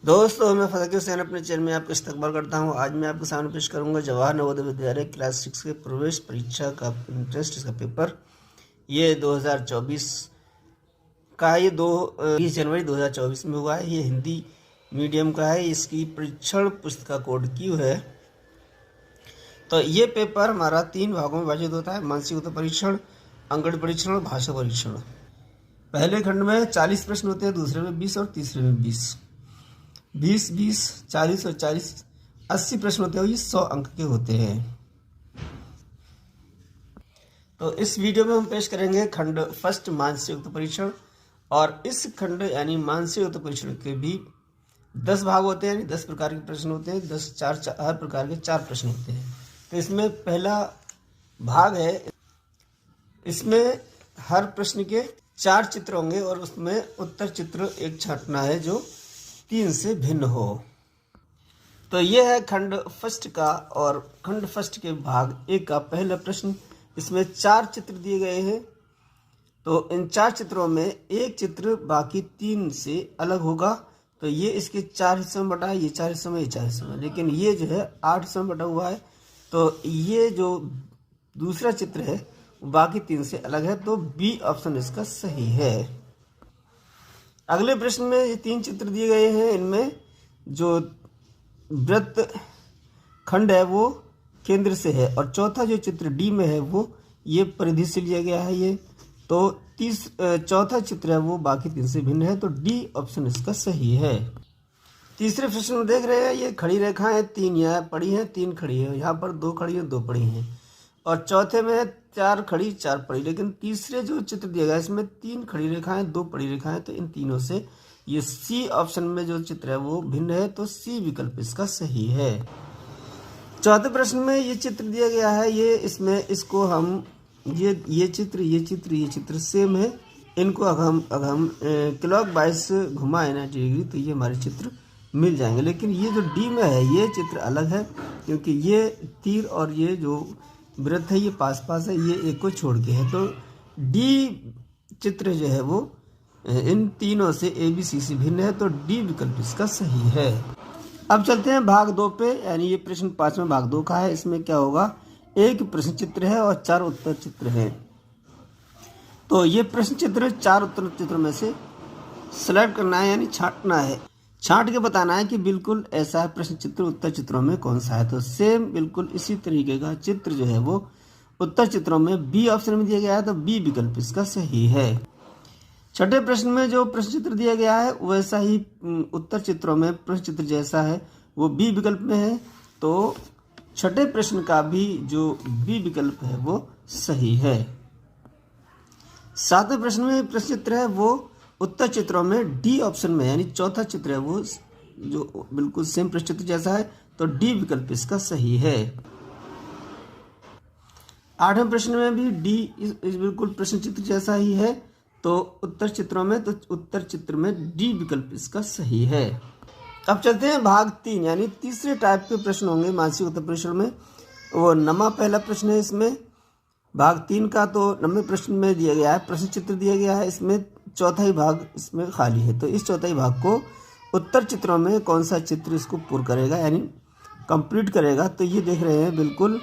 दोस्तों, मैं फजल हुसैन अपने चैनल में आपका इस्तकबाल करता हूं। आज मैं आपके सामने पेश करूंगा जवाहर नवोदय विद्यालय क्लास 6 के प्रवेश परीक्षा का इंटरेस्ट इसका पेपर। ये 2024 का है। ये 20 जनवरी 2024 में हुआ है। ये हिंदी मीडियम का है। इसकी परीक्षण पुस्तिका कोड क्यू है। तो ये पेपर हमारा 3 भागों में विभाजित होता है: मानसिक उत्तर परीक्षण, अंकगणित परीक्षण और भाषा परीक्षण। पहले खंड में 40 प्रश्न होते हैं, दूसरे में 20 और तीसरे में 20। 20, 40 और 40 80 प्रश्न होते हैं। ये 100 अंक के होते हैं। तो इस वीडियो में हम पेश करेंगे खंड फर्स्ट मानसिक उत्तर परीक्षण। और इस खंड यानी मानसिक उत्तर परीक्षण के भी 10 भाग होते हैं, यानी 10 प्रकार के प्रश्न होते हैं। 10 हर प्रकार के 4 प्रश्न होते हैं। तो इसमें पहला भाग है। इसमें हर प्रश्न के 4 चित्र होंगे और उसमें उत्तर चित्र एक छांटना है जो 3 से भिन्न हो। तो यह है खंड फर्स्ट का। और खंड फर्स्ट के भाग 1 का पहला प्रश्न। इसमें 4 चित्र दिए गए हैं। तो इन 4 चित्रों में एक चित्र बाकी 3 से अलग होगा। तो ये इसके 4 हिस्सों में बटा है, ये 4 हिस्सों में, ये 4 हिस्सों में। लेकिन ये जो है 8 हिस्सों में बटा हुआ है। तो ये जो दूसरा चित्र है वो बाकी 3 से अलग है। तो बी ऑप्शन इसका सही है। अगले प्रश्न में ये 3 चित्र दिए गए हैं। इनमें जो वृत्त खंड है वो केंद्र से है और चौथा जो चित्र डी में है वो ये परिधि से लिया गया है। ये तो चौथा चित्र है वो बाकी 3 से भिन्न है। तो डी ऑप्शन इसका सही है। तीसरे प्रश्न में देख रहे हैं, ये खड़ी रेखाएं 3 यहाँ पड़ी हैं, 3 खड़ी है, यहाँ पर 2 खड़ी है, 2 पड़ी हैं। और चौथे में है 4 खड़ी 4 पड़ी। लेकिन तीसरे जो चित्र दिया गया इसमें 3 खड़ी रेखाएं 2 पड़ी रेखाएं। तो इन तीनों से ये सी ऑप्शन में जो चित्र है वो भिन्न है। तो सी विकल्प इसका सही है। चौथे प्रश्न में ये चित्र दिया गया है। ये इसमें इसको हम ये चित्र सेम है। इनको अगर हम क्लॉक वाइज घुमाए 90 डिग्री तो ये हमारे चित्र मिल जाएंगे। लेकिन ये जो डी में है ये चित्र अलग है, क्योंकि ये तीर और ये जो वृत्त है ये पास पास है, ये एक को छोड़ के है। तो डी चित्र जो है वो इन तीनों से ए बी सी से भिन्न है। तो डी विकल्प इसका सही है। अब चलते हैं भाग 2 पे, यानी ये प्रश्न 5वां भाग 2 का है। इसमें क्या होगा, एक प्रश्न चित्र है और 4 उत्तर चित्र हैं। तो ये प्रश्न चित्र 4 उत्तर चित्रों में से सेलेक्ट करना है, यानी छांटना है। छांट के बताना है कि बिल्कुल ऐसा प्रश्न चित्र उत्तर चित्रों में कौन सा है। तो सेम बिल्कुल इसी तरीके का चित्र जो है वो उत्तर चित्रों में बी ऑप्शन में दिया गया है। तो बी विकल्प इसका सही है। छठे प्रश्न में जो प्रश्न चित्र दिया गया है वैसा ही उत्तर चित्रों में प्रश्न चित्र जैसा है वो बी विकल्प में है। तो छठे प्रश्न का भी जो बी विकल्प है वो सही है। 7वें प्रश्न में प्रश्न चित्र है वो उत्तर चित्रों में डी ऑप्शन में, यानी चौथा चित्र है वो जो बिल्कुल सेम प्रश्न चित्र जैसा है। तो डी विकल्प इसका सही है। 8वें प्रश्न में भी डी बिल्कुल प्रश्न चित्र जैसा ही है। तो उत्तर चित्रों में, तो उत्तर चित्र में डी विकल्प इसका सही है। अब चलते हैं भाग 3, यानी तीसरे टाइप के प्रश्न होंगे मानसिक उत्तर परीक्षण में। वो नमा पहला प्रश्न है इसमें भाग 3 का। तो 9वें प्रश्न में दिया गया है प्रश्न चित्र दिया गया है। इसमें चौथा ही भाग इसमें खाली है। तो इस चौथा ही भाग को उत्तर चित्रों में कौन सा चित्र इसको पूर्ण करेगा, यानी कंप्लीट करेगा। तो ये देख रहे हैं बिल्कुल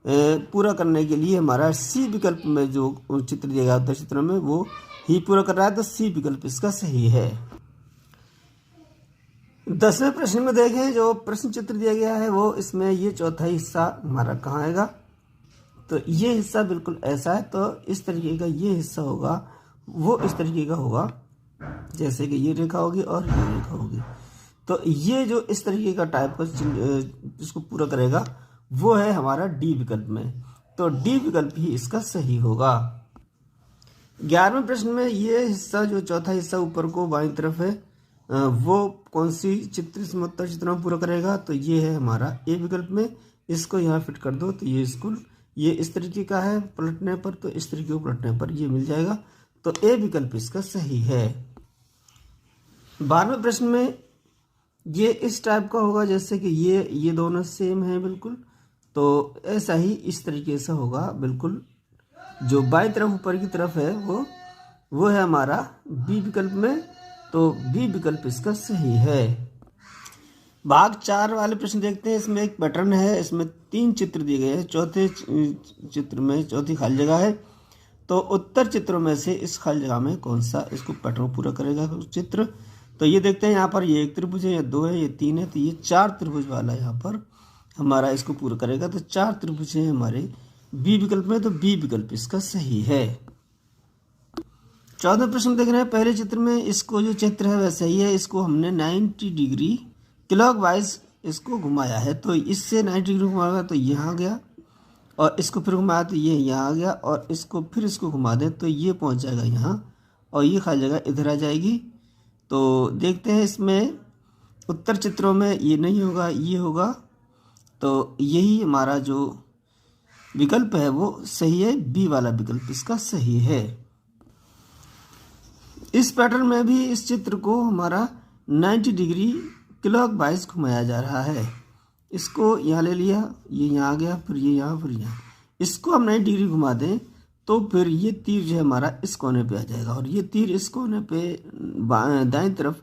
पूरा करने के लिए हमारा सी विकल्प में जो चित्र दिया गया उत्तर चित्रों में वो ही पूरा कर रहा है। तो सी विकल्प इसका सही है। 10वें प्रश्न में देखें जो प्रश्न चित्र दिया गया है वो इसमें ये चौथा हिस्सा हमारा कहाँ आएगा। तो ये हिस्सा बिल्कुल ऐसा है। तो इस तरीके का ये हिस्सा होगा वो इस तरीके का होगा, जैसे कि ये रेखा होगी और ये रेखा होगी। तो ये जो इस तरीके का टाइप का इसको पूरा करेगा वो है हमारा डी विकल्प में। तो डी विकल्प ही इसका सही होगा। 11वें प्रश्न में ये हिस्सा जो चौथा हिस्सा ऊपर को बाईं तरफ है वो कौन सी चित्र इसमें उत्तर चित्र में पूरा करेगा। तो ये है हमारा ए विकल्प में। इसको यहाँ फिट कर दो तो ये स्कूल ये इस तरीके का है पलटने पर, तो इस तरीके को पलटने पर ये मिल जाएगा। तो ए विकल्प इसका सही है। 12वें प्रश्न में ये इस टाइप का होगा, जैसे कि ये दोनों सेम है बिल्कुल। तो ऐसा ही इस तरीके से होगा बिल्कुल। जो बाईं तरफ ऊपर की तरफ है वो है हमारा बी विकल्प में। तो बी विकल्प इसका सही है। भाग 4 वाले प्रश्न देखते हैं। इसमें एक पैटर्न है, इसमें 3 चित्र दिए गए हैं। चौथे चित्र में चौथी खाली जगह है, तो उत्तर चित्रों में से इस खाली जगह में कौन सा इसको पैटर्न पूरा करेगा चित्र। तो ये देखते हैं, यहाँ पर ये 1 त्रिभुज है, ये 2 है, ये 3 है, तो ये 4 त्रिभुज वाला यहाँ पर हमारा इसको पूरा करेगा। तो 4 त्रिभुज है हमारे बी विकल्प में, तो बी विकल्प इसका सही है। 14वां प्रश्न देख रहे हैं। पहले चित्र में इसको जो चित्र है वह सही है, इसको हमने 90 डिग्री क्लॉकवाइज इसको घुमाया है। तो इससे 90 डिग्री घुमाएगा तो यहाँ आ गया, और इसको फिर घुमाया तो ये यहाँ आ गया, और इसको फिर इसको घुमा दें तो ये पहुँच जाएगा यहाँ, और ये खाली जगह इधर आ जाएगी। तो देखते हैं इसमें उत्तर चित्रों में ये नहीं होगा, ये होगा। तो यही हमारा जो विकल्प है वो सही है, बी वाला विकल्प इसका सही है। इस पैटर्न में भी इस चित्र को हमारा 90 डिग्री क्लॉकवाइज घुमाया जा रहा है। इसको यहाँ ले लिया, ये यहाँ आ गया, फिर ये यहाँ, फिर यहाँ। इसको हम 90 डिग्री घुमा दें तो फिर ये तीर जो है हमारा इस कोने पे आ जाएगा, और ये तीर इस कोने पे दाएं तरफ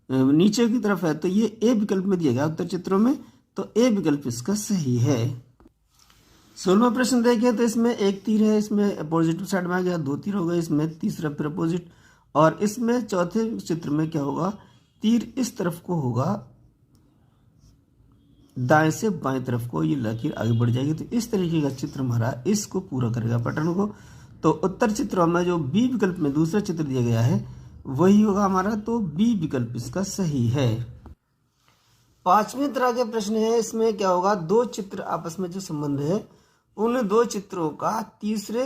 नीचे की तरफ है, तो ये ए विकल्प में दिया गया उत्तर चित्रों में, तो ए विकल्प इसका सही है। 16वां प्रश्न देखें तो इसमें एक तीर है, इसमें अपोजिट साइड में आ गया, 2 तीर हो गए, इसमें तीसरा फिर अपोजिट, और इसमें चौथे चित्र में क्या होगा, तीर इस तरफ को होगा, दाएं से बाएं तरफ को ये लकीर आगे बढ़ जाएगी। तो इस तरीके का चित्र हमारा इसको पूरा करेगा पैटर्न को। तो उत्तर चित्रों में जो बी विकल्प में दूसरा चित्र दिया गया है वही होगा हमारा, तो बी विकल्प इसका सही है। 5वें तरह के प्रश्न है। इसमें क्या होगा, 2 चित्र आपस में जो संबंध है उन 2 चित्रों का तीसरे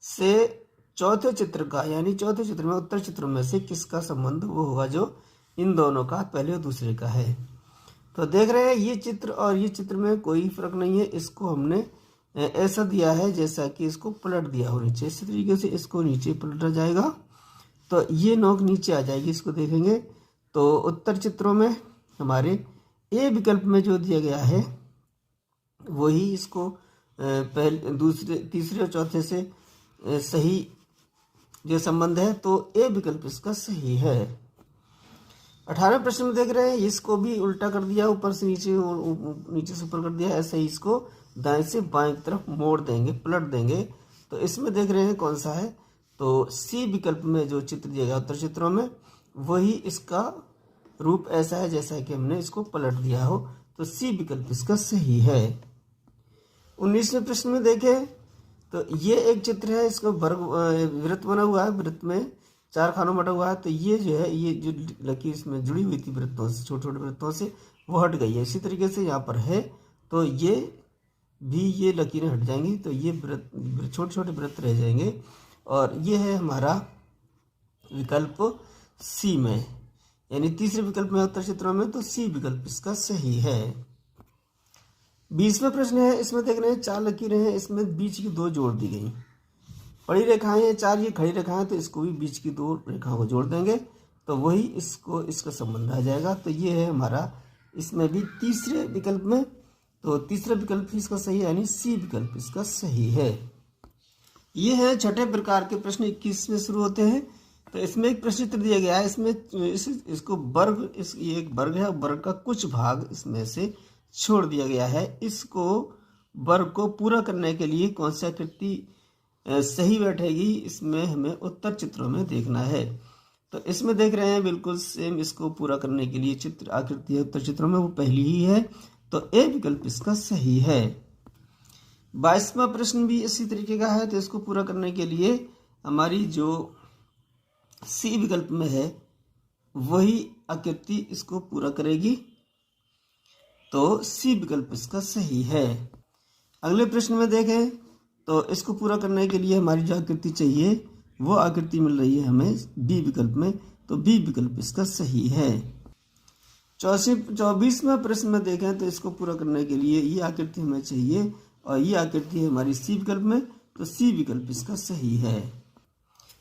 से चौथे चित्र का, यानी चौथे चित्र में उत्तर चित्रों में से किसका संबंध वो होगा जो इन दोनों का पहले और दूसरे का है। तो देख रहे हैं ये चित्र और ये चित्र में कोई फर्क नहीं है। इसको हमने ऐसा दिया है जैसा कि इसको पलट दिया हो नीचे, इसी तरीके से इसको नीचे पलटा जाएगा, तो ये नोक नीचे आ जाएगी। इसको देखेंगे तो उत्तर चित्रों में हमारे ए विकल्प में जो दिया गया है वही इसको पहले दूसरे तीसरे और चौथे से सही जो संबंध है, तो ए विकल्प इसका सही है। 18वें प्रश्न में देख रहे हैं, इसको भी उल्टा कर दिया, ऊपर से नीचे और नीचे से ऊपर कर दिया, ऐसे ही इसको दाएं से बाएं की तरफ मोड़ देंगे, पलट देंगे। तो इसमें देख रहे हैं कौन सा है, तो सी विकल्प में जो चित्र दिया गया उत्तर चित्रों में वही इसका रूप ऐसा है जैसा कि हमने इसको पलट दिया हो, तो सी विकल्प इसका सही है। 19वें प्रश्न में देखें तो ये एक चित्र है, इसका वर्ग वृत्त बना हुआ है, वृत्त में 4 खानों बटा हुआ है। तो ये जो है, ये जो लकीर इसमें जुड़ी हुई थी वृत्तों से, छोटे छोटे वृत्तों से, वो हट गई है। इसी तरीके से यहाँ पर है, तो ये भी ये लकीरें हट जाएंगी, तो ये वृत्त छोटे छोटे वृत्त रह जाएंगे, और ये है हमारा विकल्प सी में, यानी तीसरे विकल्प में उत्तर चित्रों में, तो सी विकल्प इसका सही है। 20वां प्रश्न है। इसमें देख रहे हैं 4 लकीरें हैं, इसमें बीच की 2 जोड़ दी गई, बड़ी रेखाएं हैं 4, ये खड़ी रेखाएं, तो इसको भी बीच की 2 रेखाओं को जोड़ देंगे, तो वही इसको इसका संबंध आ जाएगा। तो ये है हमारा इसमें भी तीसरे विकल्प में, तो तीसरा विकल्प इसका सही है, यानी सी विकल्प इसका सही है। ये है छठे प्रकार के प्रश्न, 21 में शुरू होते हैं। तो इसमें एक प्रश्न चित्र दिया गया है, इसमें इसको वर्ग, ये एक वर्ग है, वर्ग का कुछ भाग इसमें से छोड़ दिया गया है। इसको वर्ग को पूरा करने के लिए कौन सी आकृति सही बैठेगी, इसमें हमें उत्तर चित्रों में देखना है। तो इसमें देख रहे हैं बिल्कुल सेम, इसको पूरा करने के लिए चित्र आकृति है उत्तर चित्रों में, वो पहली ही है, तो ए विकल्प इसका सही है। 22वां प्रश्न भी इसी तरीके का है, तो इसको पूरा करने के लिए हमारी जो सी विकल्प में है वही आकृति इसको पूरा करेगी, तो सी विकल्प इसका सही है। अगले प्रश्न में देखें तो इसको पूरा करने के लिए हमारी जो आकृति चाहिए वो आकृति मिल रही है हमें बी विकल्प में, तो बी विकल्प इसका सही है। 24वां प्रश्न में देखें तो इसको पूरा करने के लिए ये आकृति हमें चाहिए, और ये आकृति है हमारी सी विकल्प में, तो सी विकल्प इसका सही है।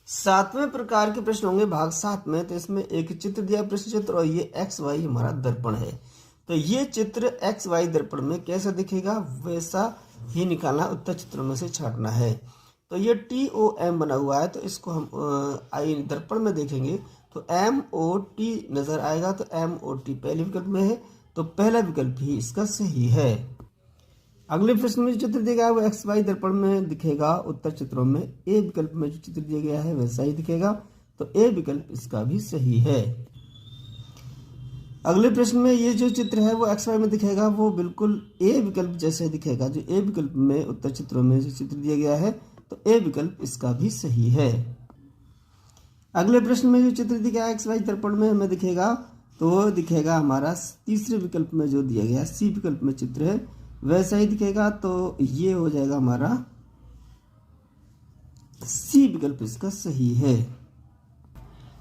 7वें प्रकार के प्रश्न होंगे भाग 7 में। तो इसमें एक चित्र दिया, प्रश्न चित्र, और ये एक्स वाई हमारा दर्पण है। तो ये चित्र एक्स वाई दर्पण में कैसा दिखेगा वैसा ही निकालना, उत्तर चित्रों में से छांटना है। तो ये TOM बना हुआ है, तो इसको हम दर्पण में देखेंगे तो MOT नजर आएगा, तो MOT पहले विकल्प में है, तो पहला विकल्प ही इसका सही है। अगले प्रश्न में जो चित्र दिया गया है वो XY दर्पण में दिखेगा उत्तर चित्रों में ए विकल्प में जो चित्र दिया गया है वैसा ही दिखेगा, तो ए विकल्प इसका भी सही है। अगले प्रश्न में ये जो चित्र है वो XY में दिखेगा वो बिल्कुल ए विकल्प जैसे दिखेगा, जो ए विकल्प में उत्तर चित्रों में जो चित्र दिया गया है तो ए विकल्प इसका भी सही है। अगले प्रश्न में जो चित्र दिया गया XY दर्पण में हमें दिखेगा तो वो दिखेगा हमारा तीसरे विकल्प में जो दिया गया सी विकल्प में चित्र है वैसा ही दिखेगा, तो ये हो जाएगा हमारा सी विकल्प इसका सही है।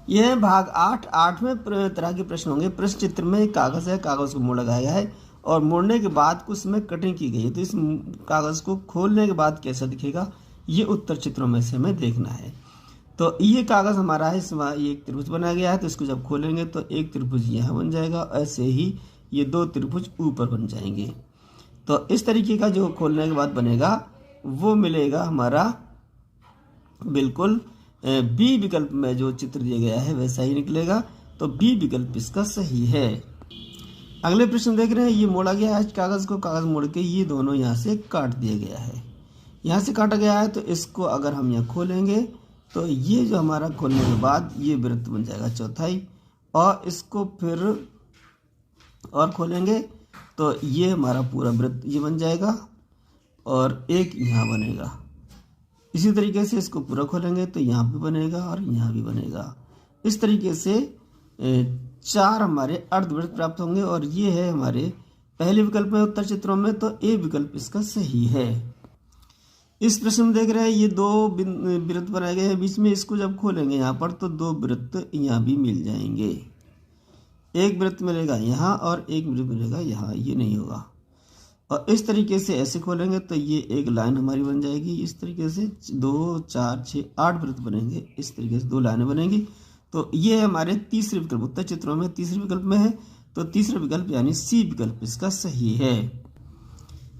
यह भाग 8वें तरह के प्रश्न होंगे। प्रश्न चित्र में एक कागज है, कागज को मोड़ लगाया है और मोड़ने के बाद कुछ में कटिंग की गई है, तो इस कागज को खोलने के बाद कैसा दिखेगा ये उत्तर चित्रों में से हमें देखना है। तो ये कागज हमारा है, इसमें ये एक त्रिभुज बनाया गया है, तो इसको जब खोलेंगे तो एक त्रिभुज यहाँ बन जाएगा, ऐसे ही ये दो त्रिभुज ऊपर बन जाएंगे। तो इस तरीके का जो खोलने के बाद बनेगा वो मिलेगा हमारा बिल्कुल बी विकल्प में जो चित्र दिया गया है वैसा ही निकलेगा, तो बी विकल्प इसका सही है। अगले प्रश्न देख रहे हैं, ये मोड़ा गया है कागज को, कागज मोड़ के ये दोनों यहाँ से काट दिया गया है, यहाँ से काटा गया है, तो इसको अगर हम यहाँ खोलेंगे तो ये जो हमारा खोलने के बाद ये वृत्त बन जाएगा चौथाई, और इसको फिर और खोलेंगे तो ये हमारा पूरा वृत्त ये बन जाएगा और एक यहाँ बनेगा। इसी तरीके से इसको पूरा खोलेंगे तो यहाँ भी बनेगा और यहाँ भी बनेगा। इस तरीके से 4 हमारे अर्धवृत्त प्राप्त होंगे, और ये है हमारे पहले विकल्प में उत्तर चित्रों में, तो ए विकल्प इसका सही है। इस प्रश्न में देख रहे हैं ये 2 वृत्त बनाए गए हैं बीच में, इसको जब खोलेंगे यहाँ पर तो 2 वृत्त यहाँ भी मिल जाएंगे, एक वृत्त मिलेगा यहाँ और एक वृत्त मिलेगा यहाँ, ये नहीं होगा। और इस तरीके से ऐसे खोलेंगे तो ये एक लाइन हमारी बन जाएगी। इस तरीके से 2 4 6 8 वृत्त बनेंगे, इस तरीके से 2 लाइनें बनेंगी। तो ये हमारे तीसरे विकल्प उत्तर चित्रों में तीसरे विकल्प में है, तो तीसरा विकल्प यानी सी विकल्प इसका सही है।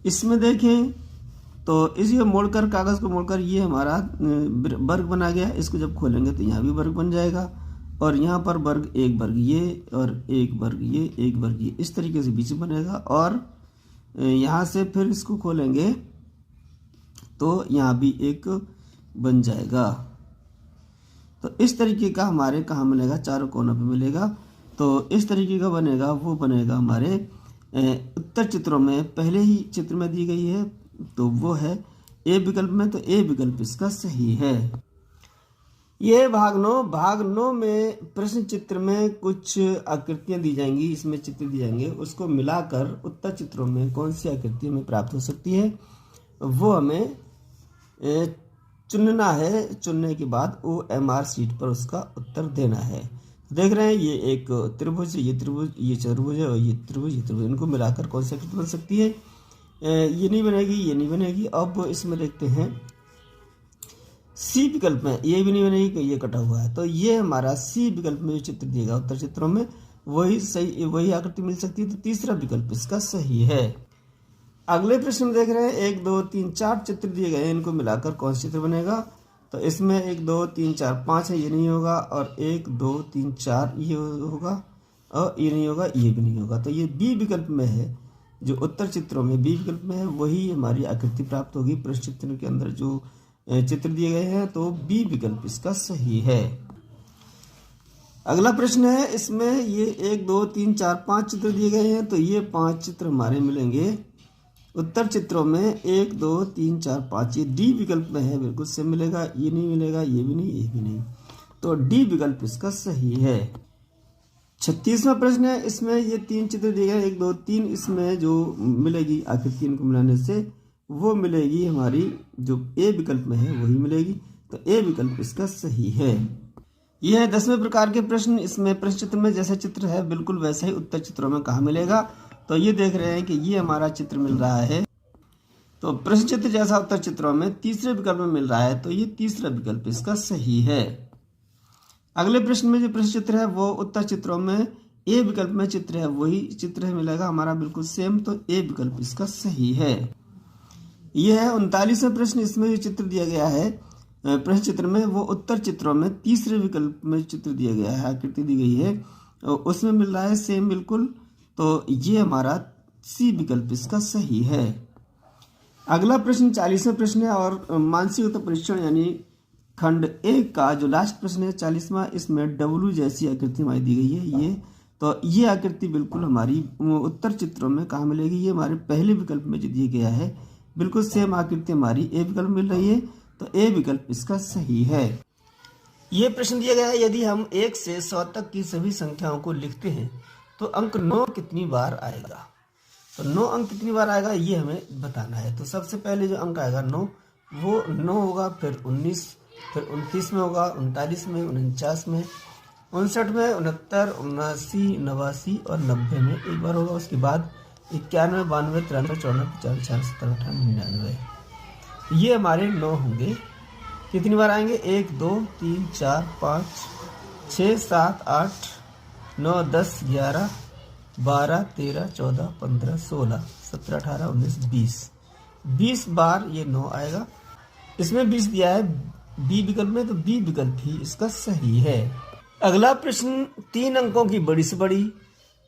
इसमें देखें तो इसी मोड़कर कागज को मोड़कर ये हमारा वर्ग बना गया, इसको जब खोलेंगे तो यहाँ भी वर्ग बन जाएगा, और यहाँ पर वर्ग एक वर्ग ये और एक वर्ग ये एक वर्ग ये, इस तरीके से बीच में बनेगा। और यहाँ से फिर इसको खोलेंगे तो यहाँ भी एक बन जाएगा। तो इस तरीके का हमारे कहाँ मिलेगा, चारों कोनों पे मिलेगा। तो इस तरीके का बनेगा, वो बनेगा हमारे उत्तर चित्रों में पहले ही चित्र में दी गई है, तो वो है ए विकल्प में, तो ए विकल्प इसका सही है। ये भाग 9 में प्रश्न चित्र में कुछ आकृतियां दी जाएंगी, इसमें चित्र दिए जाएंगे, उसको मिलाकर उत्तर चित्रों में कौन सी आकृति हमें प्राप्त हो सकती है वो हमें चुनना है। चुनने के बाद OMR शीट पर उसका उत्तर देना है। देख रहे हैं ये एक त्रिभुज, ये त्रिभुज, ये चतुर्भुज है और ये त्रिभुज, ये त्रिभुज, इनको मिलाकर कौन सी आकृति बन सकती है, ये नहीं बनेगी, ये नहीं बनेगी। अब इसमें देखते हैं सी विकल्प में, ये भी नहीं बनेगी कि ये कटा हुआ है, तो ये हमारा सी विकल्प में जो चित्र दिएगा उत्तर चित्रों में वही सही, वही आकृति मिल सकती है, तो तीसरा विकल्प इसका सही है। अगले प्रश्न में देख रहे हैं 1 2 3 4 चित्र दिए गए हैं, इनको मिलाकर कौन सा चित्र बनेगा, तो इसमें 1 2 3 4 5 है, ये नहीं होगा, और 1 2 3 4 ये होगा, और ये नहीं होगा, ये भी नहीं होगा। तो ये बी विकल्प में है, जो उत्तर चित्रों में बी विकल्प में है वही हमारी आकृति प्राप्त होगी। प्रश्न चित्र के अंदर जो चित्र दिए गए हैं तो बी विकल्प इसका सही है। अगला प्रश्न है, इसमें ये 1 2 3 4 5 चित्र दिए गए हैं, तो ये 5 चित्र हमारे मिलेंगे उत्तर चित्रों में 1 2 3 4 5, ये डी विकल्प में है, बिल्कुल सेम मिलेगा, ये नहीं मिलेगा, ये भी नहीं, ये भी नहीं, तो डी विकल्प इसका सही है। 36वां प्रश्न है, इसमें ये 3 चित्र दिए गए 1 2 3, इसमें जो मिलेगी आकृति इनको मिलाने से वो मिलेगी हमारी जो ए विकल्प में है वही मिलेगी, तो ए विकल्प इसका सही है। यह है 10वें प्रकार के प्रश्न। इसमें प्रश्न चित्र में जैसा चित्र है बिल्कुल वैसा ही उत्तर चित्रों में कहाँ मिलेगा, तो ये देख रहे हैं कि ये हमारा चित्र मिल रहा है, तो प्रश्न चित्र जैसा उत्तर चित्रों में तीसरे विकल्प में मिल रहा है, तो ये तीसरा विकल्प इसका सही है। अगले प्रश्न में जो प्रश्न चित्र है वो उत्तर चित्रों में ए विकल्प में चित्र है वही चित्र है मिलेगा हमारा बिल्कुल सेम, तो ए विकल्प इसका सही है। यह है 39वां प्रश्न। इसमें जो चित्र दिया गया है प्रश्न चित्र में वो उत्तर चित्रों में तीसरे विकल्प में चित्र दिया गया है, आकृति दी गई है, उसमें मिल रहा है सेम बिल्कुल तो ये हमारा सी विकल्प इसका सही है। अगला प्रश्न 40वां प्रश्न है और मानसिक परीक्षण यानी खंड 1 का जो लास्ट प्रश्न है 40वां, इसमें डब्लू जैसी आकृति हमारी दी गई है। ये आकृति बिल्कुल हमारी उत्तर चित्रों में कहाँ मिलेगी? ये हमारे पहले विकल्प में जो दिया गया है, बिल्कुल सेम आकृति हमारी ए विकल्प मिल रही है, तो ए विकल्प इसका सही है। ये प्रश्न दिया गया है, यदि हम 1 से 100 तक की सभी संख्याओं को लिखते हैं तो अंक 9 कितनी बार आएगा? तो 9 अंक कितनी बार आएगा ये हमें बताना है। तो सबसे पहले जो अंक आएगा 9, वो 9 होगा, फिर 19, फिर 29 में होगा, 39 में, 49 में, 59 में, 69, 79, 89 और 90 में एक बार होगा। उसके बाद 91, 92, 93, 94, 95, 96, 97, 98, 99 ये हमारे 9 होंगे। कितनी बार आएंगे? 1, 2, 3, 4, 5, 6, 7, 8, 9, 10, 11, 12, 13, 14, 15, 16, 17, 18, 19, 20 बार ये 9 आएगा। इसमें 20 दिया है बी विकल्प में, तो बी विकल्प ही इसका सही है। अगला प्रश्न 3 अंकों की बड़ी से बड़ी,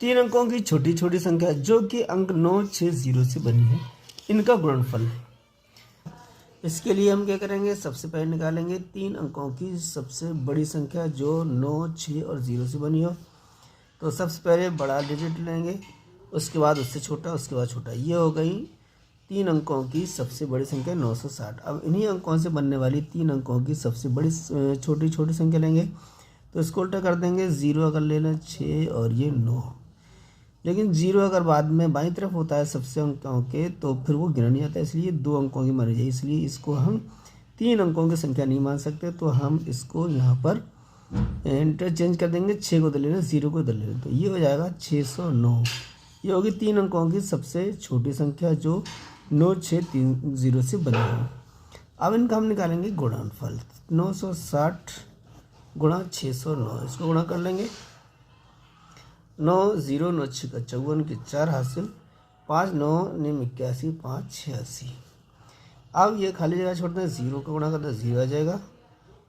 3 अंकों की छोटी छोटी संख्या जो कि अंक 9, 6, 0 से बनी है, इनका गुणनफल। इसके लिए हम क्या करेंगे? सबसे पहले निकालेंगे 3 अंकों की सबसे बड़ी संख्या जो 9, 6 और 0 से बनी हो। तो सबसे पहले बड़ा डिजिट लेंगे, उसके बाद उससे छोटा, उसके बाद छोटा। ये हो गई 3 अंकों की सबसे बड़ी संख्या 960। अब इन्हीं अंकों से बनने वाली 3 अंकों की सबसे बड़ी छोटी छोटी संख्या लेंगे, तो इसको उल्टा कर देंगे। 0 अगर ले लें 6 और ये 9, लेकिन 0 अगर बाद में बाईं तरफ होता है सबसे अंकों के, तो फिर वो गिना नहीं आता, इसलिए 2 अंकों की मानी जाए। इसलिए इसको हम 3 अंकों की संख्या नहीं मान सकते, तो हम इसको यहाँ पर इंटरचेंज कर देंगे। 6 को इधर ले लें, 0 को इधर ले लें, तो ये हो जाएगा 609। ये होगी 3 अंकों की सबसे छोटी संख्या जो 9, 6, 3, 0 से बनी हो। अब इनका हम निकालेंगे गुणनफल। 960 गुणा 609, इसको गुणा कर लेंगे। 9, 0, 9, 6 का 54 के 4 हासिल, 5, 9, 9, 81, 5, 86। अब ये खाली जगह छोड़ते हैं, 0 का गुणा करते हैं 0 आ जाएगा,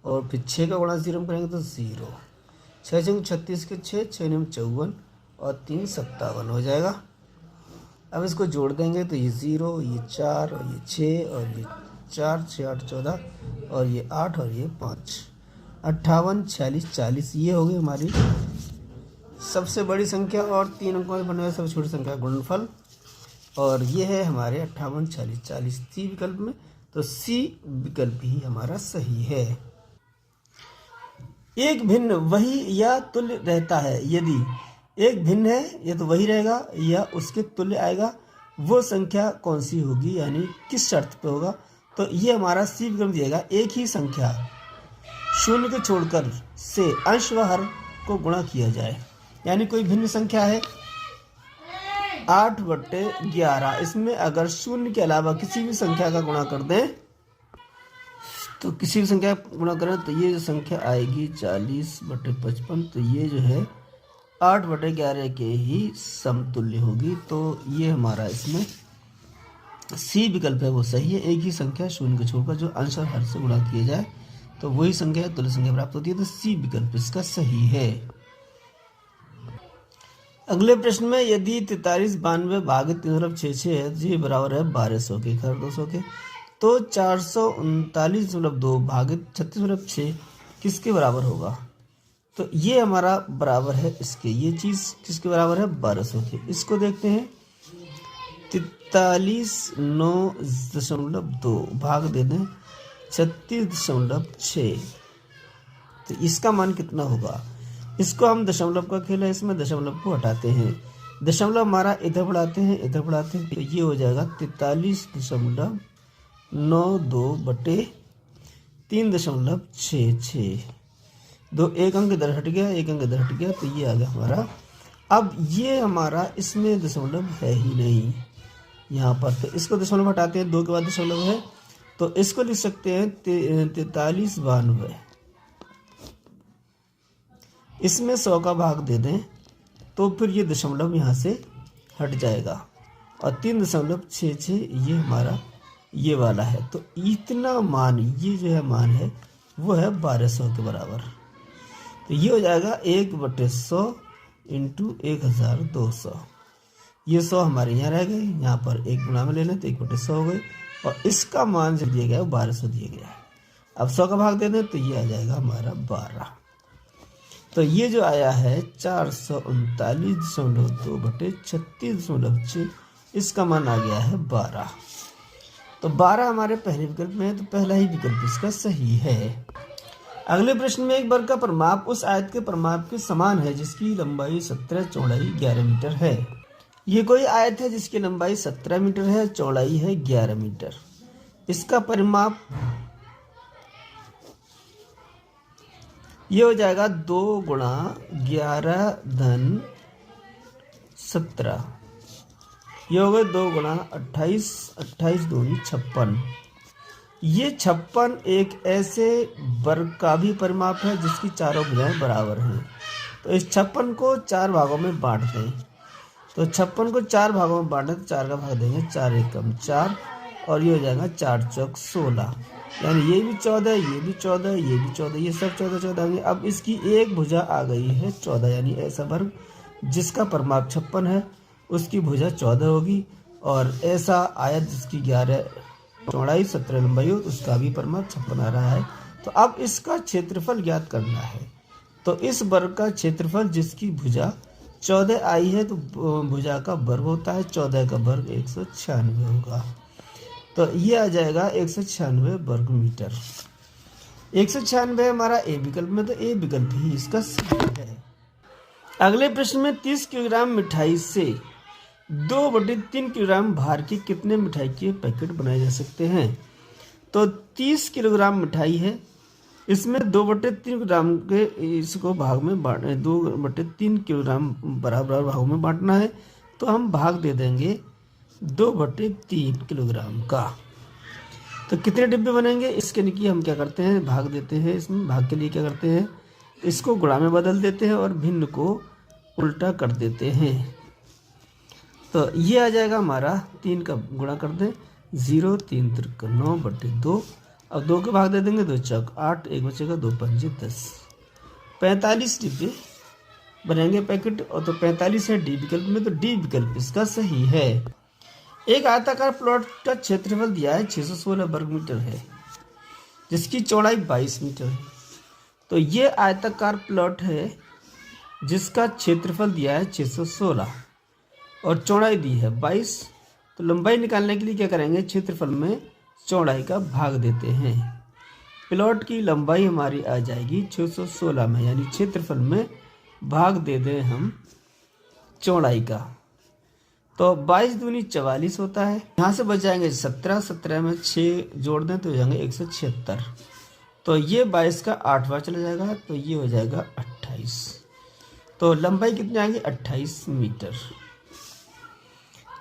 और फिर 6 का गुणा 0 में करेंगे तो 0। 6 6 36 के 6, 6 9 54 और 3 57 हो जाएगा। अब इसको जोड़ देंगे तो ये 0, ये 4 और ये 6 और ये 4, 6, 8, 14 और ये 8 और ये 5, 58, 46, 40 ये हो गई हमारी सबसे बड़ी संख्या और 3 अंकों में बनने वाली सबसे छोटी संख्या गुणनफल। और ये है हमारे 58, 40, 40 सी विकल्प में, तो सी विकल्प ही हमारा सही है। एक भिन्न वही या तुल्य रहता है, यदि एक भिन्न है या तो वही रहेगा या उसके तुल्य आएगा, वो संख्या कौन सी होगी, यानी किस शर्त पे होगा? तो ये हमारा सी विकल्प दिएगा। एक ही संख्या शून्य को छोड़कर से अंश व हर को गुणा किया जाए, यानी कोई भिन्न संख्या है 8/11, इसमें अगर शून्य के अलावा किसी भी संख्या का गुणा कर दें, तो किसी भी संख्या का गुणा करें तो ये जो संख्या आएगी 40/55, तो ये जो है 8/11 के ही समतुल्य होगी। तो ये हमारा इसमें सी विकल्प है वो सही है। एक ही संख्या शून्य को छोड़कर जो अंश और हर से गुणा किया जाए तो वही संख्या तुल्य संख्या प्राप्त होती है, तो सी विकल्प इसका सही है। अगले प्रश्न में यदि 43 92 भाग 366 है, जी बराबर है 1200 के, 200 के, तो 439.2 भाग 36.6 किसके बराबर होगा? तो ये हमारा बराबर है इसके, ये चीज़ किसके बराबर है? 1200 के। इसको देखते हैं, 43.9.2 भाग दे दें 36.6, तो इसका मान कितना होगा? इसको हम दशमलव का खेल है, इसमें दशमलव को हटाते हैं, दशमलव हमारा इधर बढ़ाते हैं इधर बढ़ाते हैं, तो ये हो जाएगा 43.92 बटे 3.66। दो एक अंक इधर हट गया, एक अंक इधर हट गया, तो ये आ गया हमारा। अब ये हमारा इसमें दशमलव है ही नहीं यहाँ पर, तो इसको दशमलव हटाते हैं, 2 के बाद दशमलव है, तो इसको लिख सकते हैं 4392। इसमें 100 का भाग दे दें तो फिर ये दशमलव यहाँ से हट जाएगा, और 3.66 ये हमारा ये वाला है, तो इतना मान, ये जो है मान है वो है 1200 के बराबर। तो ये हो जाएगा 1/100 × 1200। ये 100 हमारे यहाँ रह गए, यहाँ पर 1 गुणा में ले लें तो 1/100 हो गए, और इसका मान जो दिया गया है वो 1200 दिया गया है। अब 100 का भाग दे दें तो ये आ जाएगा हमारा 12। तो ये जो आया है 439.2/36.6, इसका मान आ गया है 12। तो 12 हमारे पहले विकल्प में है, तो पहला ही विकल्प इसका सही है। अगले प्रश्न में एक वर्ग का परिमाप उस आयत के परिमाप के समान है जिसकी लंबाई 17, चौड़ाई 11 मीटर है। ये कोई आयत है जिसकी लंबाई 17 मीटर है, चौड़ाई है 11 मीटर। इसका परिमाप ये हो जाएगा 2 गुणा 11 धन 17, ये हो गए 2 गुणा 28, 28 दूनी 56। ये 56 एक ऐसे वर्ग का भी परिमाप है जिसकी चारों भुजाएं बराबर हैं। तो इस 56 को 4 भागों में बांट दें। तो 56 को 4 भागों में बांटें तो 4 का भाग देंगे, 4 एकम 4, और ये हो जाएगा 4 चौक 16, यानी ये भी 14, ये भी 14, ये भी 14, ये सब 14 होंगे। अब इसकी एक भुजा आ गई है 14, यानी ऐसा वर्ग जिसका परिमाप 56 है उसकी भुजा 14 होगी, और ऐसा आयत जिसकी 11 चौड़ाई 17 लंबाई हो उसका भी परिमाप 56 आ रहा है। तो अब इसका क्षेत्रफल ज्ञात करना है। तो इस वर्ग का क्षेत्रफल जिसकी भुजा 14 आई है तो भुजा का वर्ग होता है 14 का वर्ग 196 होगा। तो ये आ जाएगा 196 वर्ग मीटर। 196 हमारा ए विकल्प में, तो ए विकल्प ही इसका सही है। अगले प्रश्न में 30 किलोग्राम मिठाई से 2/3 किलोग्राम भार के कितने मिठाई के पैकेट बनाए जा सकते हैं। तो 30 किलोग्राम मिठाई है, इसमें 2/3 किलोग्राम के इसको भाग में बांट 2/3 किलोग्राम बराबर भागों में बांटना है। तो हम भाग दे देंगे 2/3 किलोग्राम का। तो कितने डिब्बे बनेंगे इसके लिए हम क्या करते हैं, भाग देते हैं। इसमें भाग के लिए क्या करते हैं, इसको गुणा में बदल देते हैं और भिन्न को उल्टा कर देते हैं। तो ये आ जाएगा हमारा 3 का गुणा कर दें, 0 3 3 9/2। अब 2 के भाग दे देंगे, 2 चौक 8, 1 बचेगा, 2 पंजे 10, 45 डिब्बे बनेंगे पैकेट। और तो 45 है डी विकल्प में, तो डी विकल्प इसका सही है। एक आयताकार प्लॉट का क्षेत्रफल दिया है 616 वर्ग मीटर है जिसकी चौड़ाई 22 मीटर है। तो ये आयताकार प्लॉट है जिसका क्षेत्रफल दिया है 616 और चौड़ाई दी है 22। तो लंबाई निकालने के लिए क्या करेंगे, क्षेत्रफल में चौड़ाई का भाग देते हैं। प्लॉट की लंबाई हमारी आ जाएगी 616 में, यानी क्षेत्रफल में भाग दे दें हम चौड़ाई का। तो 22 दूनी 44 होता है, यहाँ से बच जाएंगे 17, 17 में 6 जोड़ दें तो हो जाएंगे 176। तो ये 22 का 8 बार चला जाएगा, तो ये हो जाएगा 28। तो लंबाई कितनी आएगी, 28 मीटर।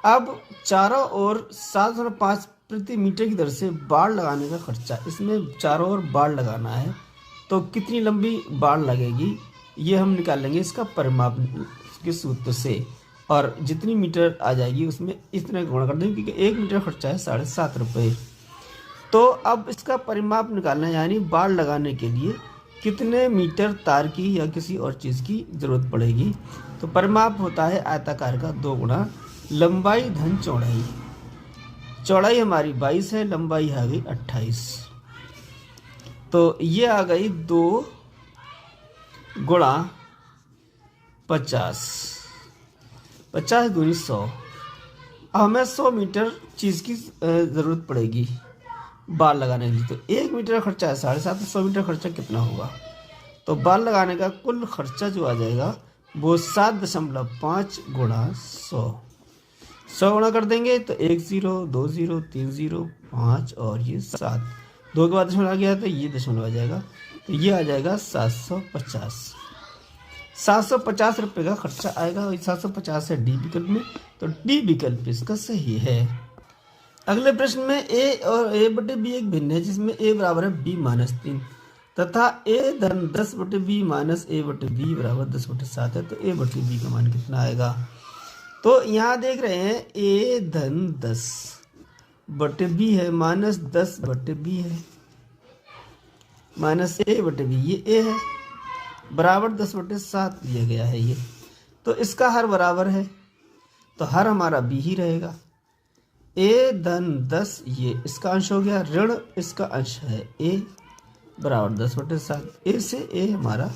अब चारों ओर 705 प्रति मीटर की दर से बाड़ लगाने का खर्चा, इसमें चारों ओर बाड़ लगाना है तो कितनी लंबी बाड़ लगेगी ये हम निकाल लेंगे इसका परिमाप के सूत्र से, और जितनी मीटर आ जाएगी उसमें इतना गुणा कर देंगे क्योंकि 1 मीटर खर्चा है 7.5 रुपये। तो अब इसका परिमाप निकालना है, यानी बाड़ लगाने के लिए कितने मीटर तार की या किसी और चीज़ की ज़रूरत पड़ेगी। तो परिमाप होता है आयताकार का 2 गुणा लंबाई धन चौड़ाई। चौड़ाई हमारी 22 है, लंबाई आ गई 28। तो ये आ गई 2 गुणा 50, 50 दूनी 100। अब हमें 100 मीटर चीज़ की ज़रूरत पड़ेगी बाल लगाने के लिए। तो 1 मीटर खर्चा है 7.5, 100 मीटर खर्चा कितना होगा। तो बाल लगाने का कुल खर्चा जो आ जाएगा वो 7.5 गुणा 100, 100 गुणा कर देंगे तो 1 0 2 0 3 0 5 और ये 7, 2 के बाद दशमलव आ गया तो ये दशमलव आ जाएगा। तो ये आ जाएगा 750 रुपये का खर्चा आएगा, और 750 है डी विकल्प में, तो डी विकल्प इसका सही है। अगले प्रश्न में ए और a/b एक भिन्न है जिसमें a बराबर है b-3 तथा a धन 10/b माइनस a/b बराबर 10/7 है। तो a/b का मान कितना आएगा। तो यहाँ देख रहे हैं a धन 10/b है माइनस 10/b है माइनस a/b, ये a है, बराबर 10/7 दिया गया है ये। तो इसका हर बराबर है, तो हर हमारा बी ही रहेगा। ए धन 10 ये इसका अंश हो गया, ऋण इसका अंश है ए बराबर 10/7। ए से ए हमारा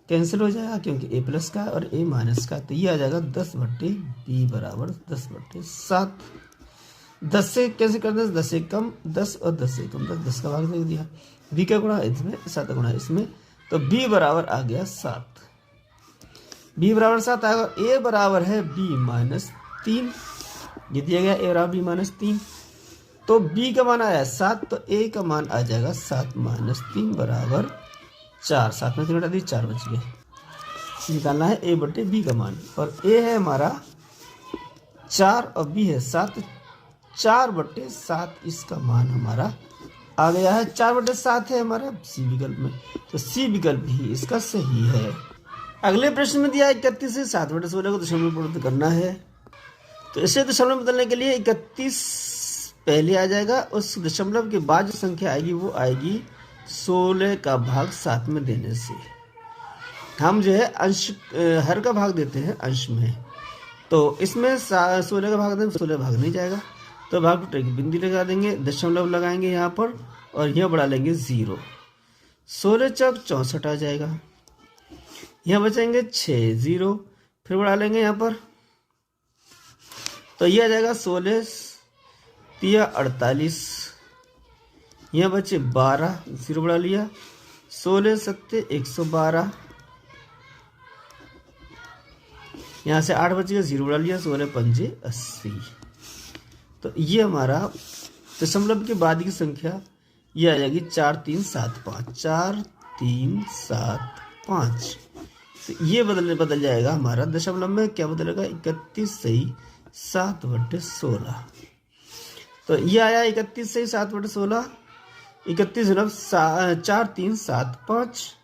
कैंसिल हो जाएगा क्योंकि ए प्लस का और ए माइनस का, तो ये आ जाएगा 10/b बराबर 10/7। 10 से कैसे कर दें, 10 से कम 10 और 10 से कम 10, 10 का भाग दे दिया। b का गुणा इसमें 7 गुणा इसमें, तो b बराबर आ गया 7। b बराबर 7 आएगा। a बराबर है b-3, ये दिया गया a बराबर b-3, तो b का मान आया 7, तो a का मान आ जाएगा 7 - 3 बराबर 4। 7 में 3 घटा दी 4 बच गए। निकालना है a/b का मान, और a है हमारा 4 और b है 7, 4/7 इसका मान हमारा आ गया है। 4/7 है हमारा सी विकल्प में, तो सी विकल्प ही इसका सही है। अगले प्रश्न में दिया 31 से 7/16 को दशमलव में परिवर्तित करना है। तो इसे दशमलव में बदलने के लिए 31 पहले आ जाएगा, उस दशमलव के बाद जो संख्या आएगी वो आएगी 16 का भाग 7 में देने से। हम जो है अंश हर का भाग देते हैं अंश में, तो इसमें 16 का भाग दें, 16 भाग नहीं जाएगा, तो भाग टूटे की बिंदी लगा देंगे, दशमलव लगाएंगे यहाँ पर और यहाँ बढ़ा लेंगे 0। 16 चौक 64 आ जाएगा, यहाँ बचेंगे 6 0, फिर बढ़ा लेंगे यहाँ पर, तो यह आ जाएगा 16 3 48, यहाँ बचे 12, 0 बढ़ा लिया, 16 7 112, यहाँ से 8 बच गया, 0 बढ़ा लिया, 16 5 80। तो ये हमारा दशमलव के बाद की संख्या ये आ जाएगी 4 3 7 5, 4 3 7 5। तो ये बदल जाएगा हमारा दशमलव में, क्या बदलेगा 31 सही 7/16। तो ये आया 31 सही 7/16, 31 4 3 7 5,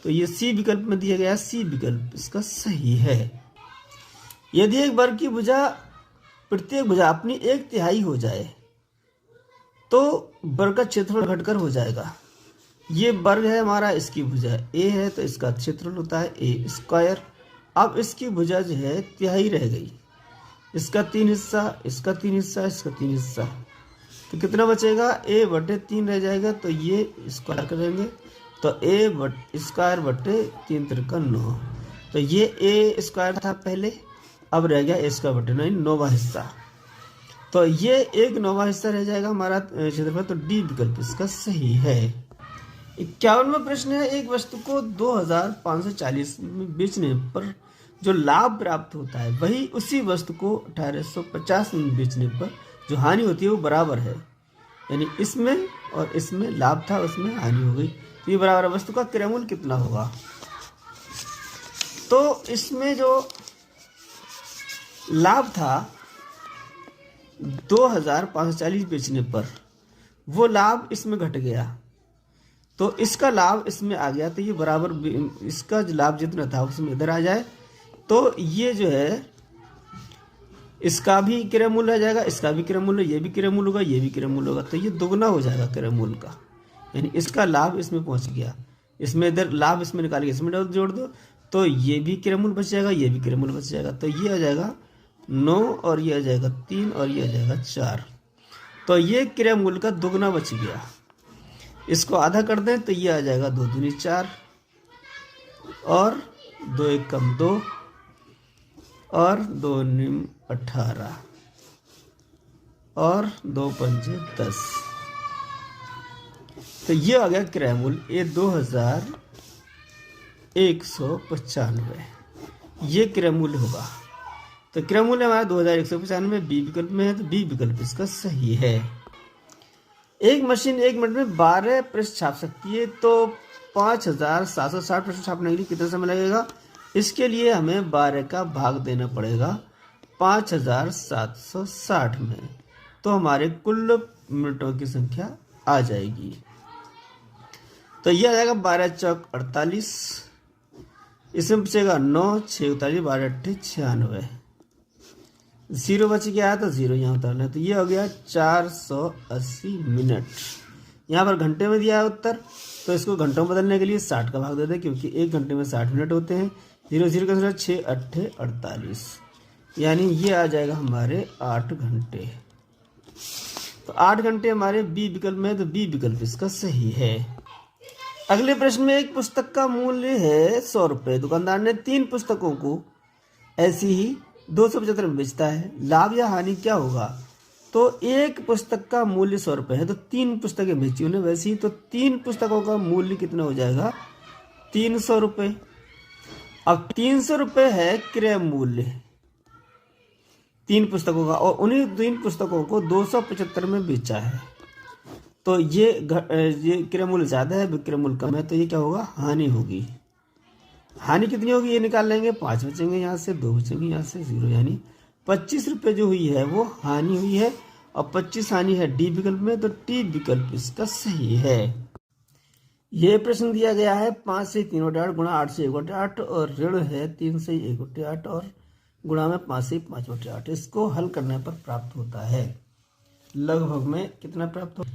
तो ये सी विकल्प में दिया गया, सी विकल्प इसका सही है। यदि एक वर्ग की भुजा प्रत्येक भुजा अपनी 1/3 हो जाए तो वर्ग का क्षेत्रफल घटकर हो जाएगा। ये वर्ग है हमारा, इसकी भुजा ए है तो इसका क्षेत्रफल होता है a²। अब इसकी भुजा जो है तिहाई रह गई, इसका 3 हिस्सा, इसका 3 हिस्सा, इसका 3 हिस्सा, तो कितना बचेगा a/3 रह जाएगा, तो ये स्क्वायर करेंगे तो a² 3 × 9, तो ये a² था पहले, अब रह गया a²/9 9वां हिस्सा, तो ये 1/9वां हिस्सा रह जाएगा हमारा क्षेत्रफल, तो डी विकल्प इसका सही है। 51वां प्रश्न है, एक वस्तु को 2540 में बेचने पर जो लाभ प्राप्त होता है वही उसी वस्तु को 1850 में बेचने पर जो हानि होती है वो बराबर है। यानी इसमें और इसमें लाभ था, उसमें हानि हो गई, तो ये बराबर है। वस्तु का क्रय मूल्य कितना होगा, तो इसमें जो लाभ था 2540 बेचने पर, वो लाभ इसमें घट गया, तो इसका लाभ इसमें आ गया, तो ये बराबर इसका जो लाभ जितना था उसमें इधर आ जाए, तो ये जो है इसका भी क्रय मूल्य आ जाएगा, इसका भी क्रय मूल्य, ये भी क्रय मूल्य होगा, ये भी क्रय मूल्य होगा, तो ये दोगुना हो जाएगा क्रय मूल्य का। यानी इसका लाभ इसमें पहुंच गया, इसमें इधर लाभ इसमें निकाल के इसमें जोड़ दो, तो ये भी क्रय मूल्य बच जाएगा, ये भी क्रय मूल्य बच जाएगा, तो ये आ जाएगा 9 और ये आ जाएगा 3 और ये आ जाएगा 4, तो ये क्रय मूल्य का दोगुना बच गया। इसको आधा कर दें तो ये आ जाएगा 2 दूनी 4 और 2 1 कम 2 और 2 9 18 और 2 5 10, तो ये आ गया क्रय मूल्य, ये 2195 ये क्रय मूल्य होगा। तो क्रय मूल्य हमारा 2195 बी विकल्प में है, तो बी विकल्प इसका सही है। एक मशीन 1 मिनट में 12 पृष्ठ छाप सकती है, तो 5760 पृष्ठ छापने के लिए कितना समय लगेगा। इसके लिए हमें 12 का भाग देना पड़ेगा 5760 में, तो हमारे कुल मिनटों की संख्या आ जाएगी। तो यह आ जाएगा 12 चौक 48, इसमें बचेगा 9 6 48 12 8 96, 0 बच गया तो 0 यहाँ उतारना है, तो ये हो गया 480 मिनट। यहाँ पर घंटे में दिया है उत्तर, तो इसको घंटों में बदलने के लिए 60 का भाग दे दें, क्योंकि 1 घंटे में 60 मिनट होते हैं। 0 0 का 6 8 48, यानी ये आ जाएगा हमारे 8 घंटे। तो 8 घंटे हमारे बी विकल्प में, तो बी विकल्प इसका सही है। अगले प्रश्न में एक पुस्तक का मूल्य है 100 रुपये। दुकानदार ने 3 पुस्तकों को ऐसी ही 275 में बेचता है, लाभ या हानि क्या होगा? तो एक पुस्तक का मूल्य 100 रुपये है, तो 3 पुस्तकें बेची उन्हें, वैसे ही तो 3 पुस्तकों का मूल्य कितना हो जाएगा? 300 रुपये। अब 300 रुपये है क्रय मूल्य 3 पुस्तकों का, और उन्हीं 3 पुस्तकों को 275 में बेचा है, तो ये क्रय मूल्य ज़्यादा है, विक्रय मूल्य कम है, तो ये क्या होगा? हानि होगी। हानि कितनी होगी ये निकाल लेंगे, 5 बचेंगे यहाँ से, 2 बचेंगे यहाँ से, 0, यानी 25 रुपये जो हुई है वो हानि हुई है, और 25 हानि है डी विकल्प में, तो टी विकल्प इसका सही है। ये प्रश्न दिया गया है 5 से 3/8 गुणा 8 से 1/8, और ऋण है 3 से 1/8 और गुणा में 5 से 5/8। इसको हल करने पर प्राप्त होता है लगभग में कितना प्राप्त हो,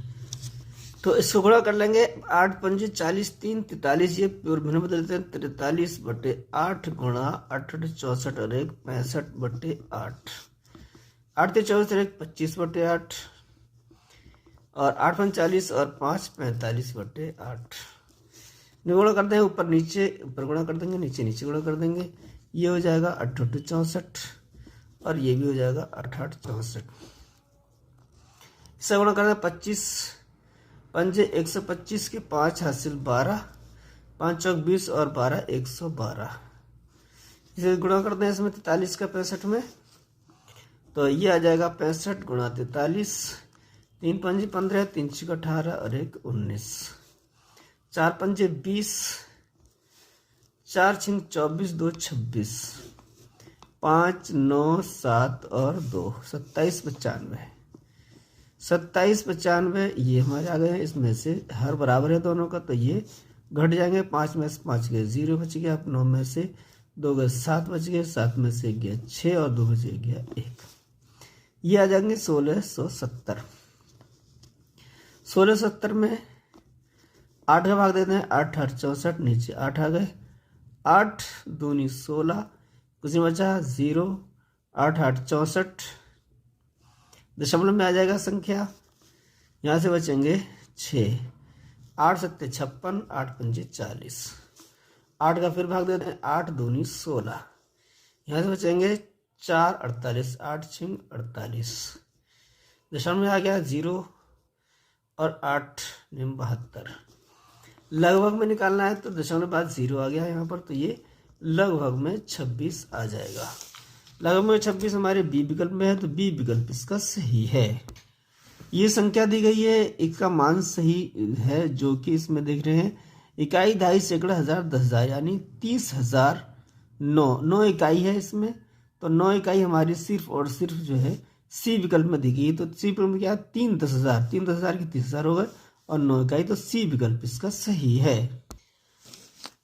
तो इसको गुणा कर लेंगे। 8 पंजे 40, 3 43, ये भिन्न बदलते हैं, 43/8 गुणा 8 64 और 1 65/8, 8 24 और 1 25/8, और 8 45 और 5 45/8। गुणा कर देंगे, ऊपर नीचे, ऊपर गुणा कर देंगे, नीचे नीचे गुणा कर देंगे, ये हो जाएगा 8 64 और ये भी हो जाएगा 8 64। इससे गुणा कर दें 25 पंजे 125 के 5 हासिल 12, 5 चौक 20 और 12 112। इसे गुणा कर दें इसमें 43 का 65 में, तो ये आ जाएगा 65 गुणा 43, 3 पंजे 15, 3 छः 18 और 1 19, 4 पंजे 20, 4 छिंग 24, 2 26, 5 9 7 और 2 27 95, 27 95 ये हमारे आ गए हैं। इसमें से हर बराबर है दोनों का, तो ये घट जाएंगे, 5 में से 5 गए 0 बच गया, 9 में से 2 गए 7 बच गए, 7 में से गया 6 और 2 में से गया 1, ये आ जाएंगे 1670। 1670 में 8 का भाग देते हैं, 8 8 64, नीचे 8 आ गए, 8 दूनी 16, कुछ नहीं बचा 0, 8 8 64, दशमलव में आ जाएगा संख्या, यहाँ से बचेंगे 6, 8 7 56, 8 पंजे 40, 8 का फिर भाग देते हैं, 8 दूनी 16, यहाँ से बचेंगे 4 48, 8 छिंग 48, दशमलव में आ गया 0 और 8 निम 72। लगभग में निकालना है तो दशमलव बाद 0 आ गया यहाँ पर, तो ये लगभग में 26 आ जाएगा। लगभग में 26 हमारे बी विकल्प में है, तो बी विकल्प इसका सही है। ये संख्या दी गई है, इसका मान सही है, जो कि इसमें देख रहे हैं इकाई, दहाई, सैकड़ा, हजार, 10,000, यानी 30,009 इकाई है इसमें, तो 9 इकाई हमारी सिर्फ और सिर्फ जो है सी विकल्प में दी गई। तो सी विकल्प में क्या है? 3 10,000, 3 10,000 की 30,000 हो गए, और 9 इकाई, तो सी विकल्प इसका सही है।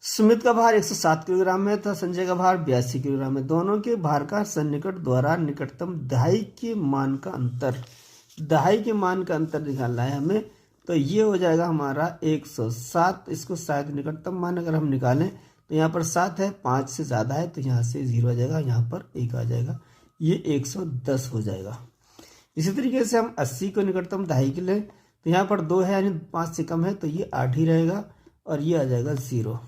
सुमित का भार 107 किलोग्राम है तथा संजय का भार 82 किलोग्राम है। दोनों के भार का सन्निकट द्वारा निकटतम दहाई के मान का अंतर, दहाई के मान का अंतर निकालना है हमें, तो ये हो जाएगा हमारा 107। इसको शायद निकटतम मान अगर हम निकालें तो यहाँ पर 7 है, 5 से ज़्यादा है, तो यहाँ से 0 आ जाएगा, यहाँ पर 1 आ जाएगा, ये 110 हो जाएगा। इसी तरीके से हम 80 को निकटतम दहाई के लिए, तो यहाँ पर 2 है यानी 5 से कम है, तो ये 8 ही रहेगा, और ये आ जाएगा 0।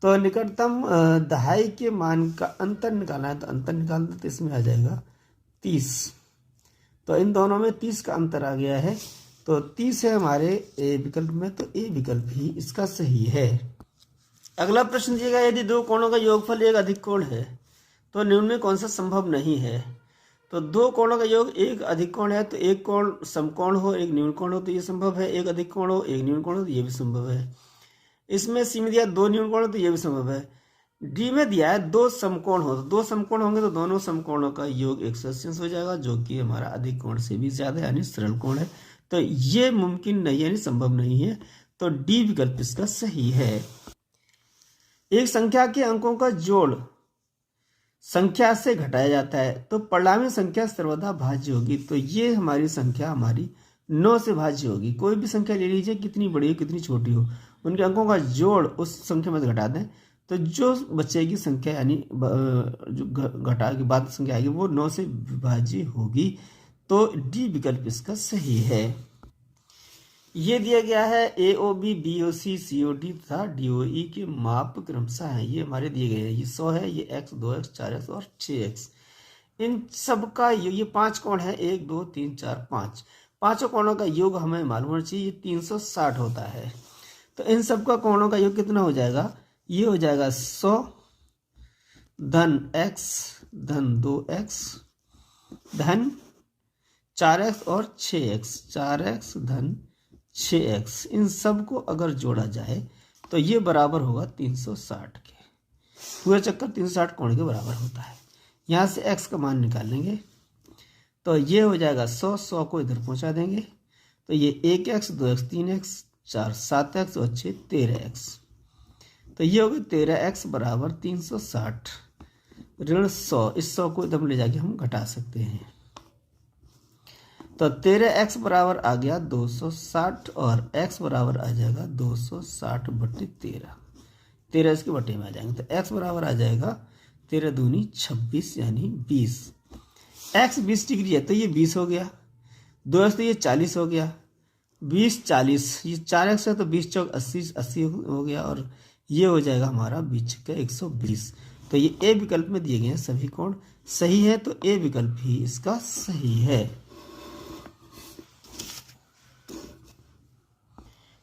तो निकटतम दहाई के मान का अंतर निकालना है, तो अंतर निकालना, तो इसमें आ जाएगा 30। तो इन दोनों में 30 का अंतर आ गया है, तो 30 है हमारे ए विकल्प में, तो ए विकल्प ही इसका सही है। अगला प्रश्न दिया गया, यदि 2 कोणों का योगफल एक अधिक कोण है तो निम्न में कौन सा संभव नहीं है? तो 2 कोणों का योग एक अधिक कोण है, तो एक कोण समकोण हो, एक न्यून कोण हो, तो ये संभव है। एक अधिक कोण हो, एक न्यून कोण हो, तो ये भी संभव है। इसमें सी में दिया 2 न्यून कोण हो, तो ये भी संभव है। डी में दिया है 2 समकोण हो, तो 2 समकोण होंगे तो दोनों समकोणों का योग 180 हो जाएगा, जो कि हमारा अधिक कोण से भी ज्यादा यानी सरल कोण है, तो ये मुमकिन नहीं यानी संभव नहीं है, तो डी विकल्प इसका सही है। एक संख्या के अंकों का जोड़ संख्या से घटाया जाता है तो परिणामी संख्या सर्वदा भाज्य होगी, तो ये हमारी संख्या हमारी 9 से भाज्य होगी। कोई भी संख्या ले लीजिए, कितनी बड़ी हो कितनी छोटी हो, उनके अंकों का जोड़ उस संख्या में से घटा दें तो जो बचेगी संख्या यानी जो घटा के बाद संख्या आएगी वो 9 से विभाज्य होगी। तो डी विकल्प इसका सही है। ये दिया गया है AOB, BOC, COD तथा DOE के माप क्रमशः हैं। ये हमारे दिए गए हैं। ये 100 है, ये x, 2x, 4x और 6x। इन सब का ये 5 कोण है, 1 2 3 4 5। पांचों कोणों का योग हमें मालूम होना चाहिए। 360 होता है। तो इन सब का कोणों का योग कितना हो जाएगा? ये हो जाएगा 100 धन x धन 2x धन 4x और 6x, 4x धन 6x। इन सब को अगर जोड़ा जाए तो ये बराबर होगा 360 के। पूरा चक्कर 360 कोण के बराबर होता है। यहाँ से x का मान निकालेंगे तो ये हो जाएगा 100 को इधर पहुँचा देंगे तो ये 1x, 2x, 3x, 4 7x और 6 13x। तो ये होगा 13x बराबर 360 ऋण 100। इस 100 को इधर ले जाके हम घटा सकते हैं। तो 13x बराबर आ गया 260 और x बराबर आ जाएगा 260 बटे 13। 13 इसके बटे में आ जाएंगे तो x बराबर आ जाएगा 13 दूनी 26 यानी 20। x 20 डिग्री है तो ये 20 हो गया। 2x तो ये 40 हो गया। 20 40, ये 4x है तो 20 चौक 80 80 हो गया और ये हो जाएगा हमारा 20 का 120। तो ये ए विकल्प में दिए गए हैं सभी कोण सही है। तो ए विकल्प ही इसका सही है।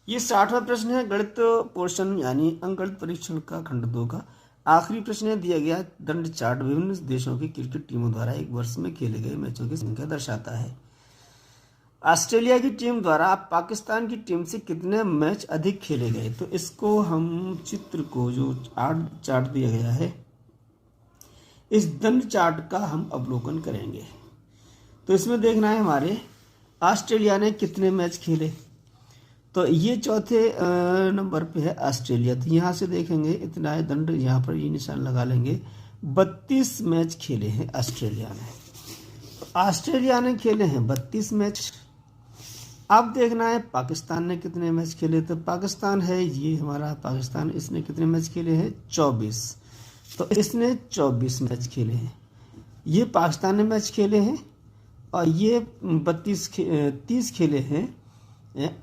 ये 60वां प्रश्न है गणित पोर्शन यानी अंकगणित परीक्षण का खंड 2 का आखिरी प्रश्न है। दिया गया दंड चार्ट विभिन्न देशों की क्रिकेट टीमों द्वारा एक वर्ष में खेले गए मैचों की संख्या दर्शाता है। ऑस्ट्रेलिया की टीम द्वारा पाकिस्तान की टीम से कितने मैच अधिक खेले गए? तो इसको हम चित्र को जो चार्ट दिया गया है इस दंड चार्ट का हम अवलोकन करेंगे। तो इसमें देखना है हमारे ऑस्ट्रेलिया ने कितने मैच खेले। तो ये चौथे नंबर पे है ऑस्ट्रेलिया। तो यहाँ से देखेंगे इतना है दंड, यहाँ पर ये निशान लगा लेंगे। 32 मैच खेले हैं ऑस्ट्रेलिया ने। तो ऑस्ट्रेलिया ने खेले हैं 32 मैच। अब देखना है पाकिस्तान ने कितने मैच खेले। तो पाकिस्तान है ये हमारा पाकिस्तान, इसने कितने मैच खेले हैं? 24। तो इसने 24 मैच खेले हैं। ये पाकिस्तान ने मैच खेले हैं और ये 30 खेले हैं